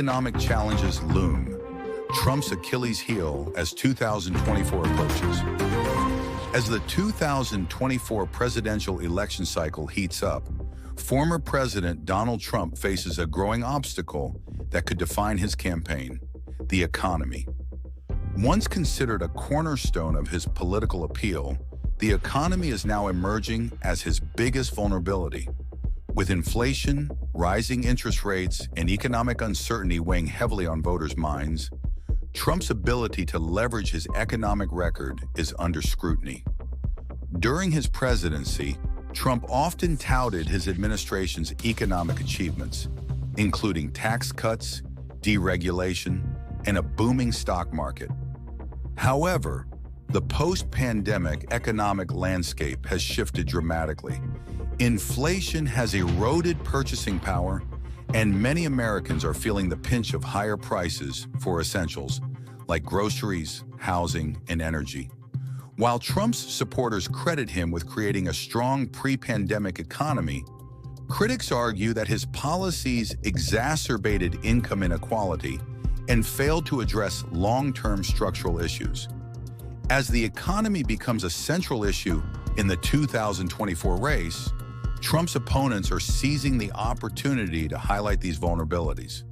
Economic Challenges Loom, Trump's Achilles heel as 2024 approaches. As the 2024 presidential election cycle heats up, former President Donald Trump faces a growing obstacle that could define his campaign: the economy. Once considered a cornerstone of his political appeal, the economy is now emerging as his biggest vulnerability. With inflation, rising interest rates, and economic uncertainty weighing heavily on voters' minds, Trump's ability to leverage his economic record is under scrutiny. During his presidency, Trump often touted his administration's economic achievements, including tax cuts, deregulation, and a booming stock market. However, the post-pandemic economic landscape has shifted dramatically. Inflation has eroded purchasing power, and many Americans are feeling the pinch of higher prices for essentials like groceries, housing, and energy. While Trump's supporters credit him with creating a strong pre-pandemic economy, critics argue that his policies exacerbated income inequality and failed to address long-term structural issues. As the economy becomes a central issue in the 2024 race, Trump's opponents are seizing the opportunity to highlight these vulnerabilities.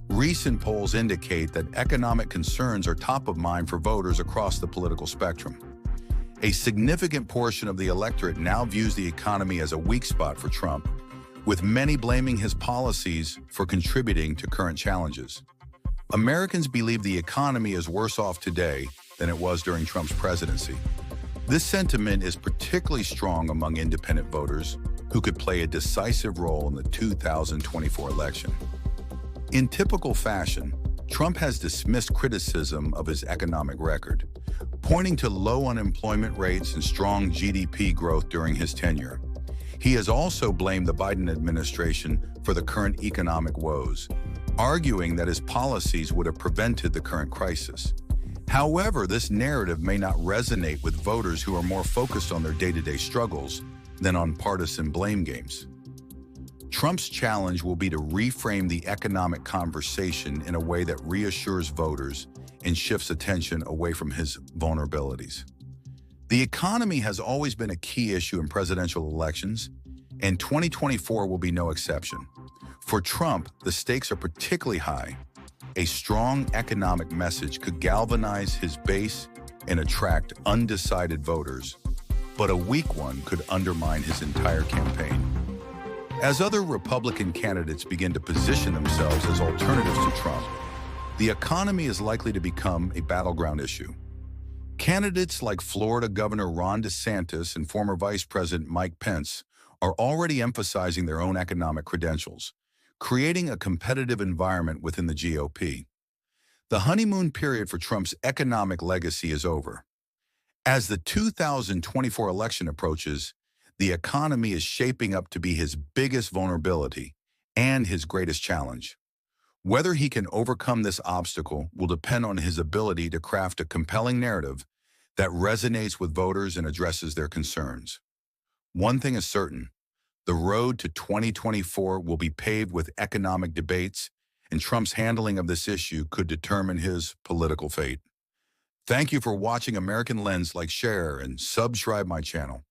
Recent polls indicate that economic concerns are top of mind for voters across the political spectrum. A significant portion of the electorate now views the economy as a weak spot for Trump, with many blaming his policies for contributing to current challenges. Americans believe the economy is worse off today than it was during Trump's presidency. This sentiment is particularly strong among independent voters who could play a decisive role in the 2024 election. In typical fashion, Trump has dismissed criticism of his economic record, pointing to low unemployment rates and strong GDP growth during his tenure. He has also blamed the Biden administration for the current economic woes, arguing that his policies would have prevented the current crisis. However, this narrative may not resonate with voters who are more focused on their day-to-day struggles than on partisan blame games. Trump's challenge will be to reframe the economic conversation in a way that reassures voters and shifts attention away from his vulnerabilities. The economy has always been a key issue in presidential elections, and 2024 will be no exception. For Trump, the stakes are particularly high. A strong economic message could galvanize his base and attract undecided voters, but a weak one could undermine his entire campaign. As other Republican candidates begin to position themselves as alternatives to Trump, the economy is likely to become a battleground issue. Candidates like Florida Governor Ron DeSantis and former Vice President Mike Pence are already emphasizing their own economic credentials, creating a competitive environment within the GOP. The honeymoon period for Trump's economic legacy is over. As the 2024 election approaches, the economy is shaping up to be his biggest vulnerability and his greatest challenge. Whether he can overcome this obstacle will depend on his ability to craft a compelling narrative that resonates with voters and addresses their concerns. One thing is certain: the road to 2024 will be paved with economic debates, and Trump's handling of this issue could determine his political fate. Thank you for watching American Lens. Like, share, and subscribe my channel.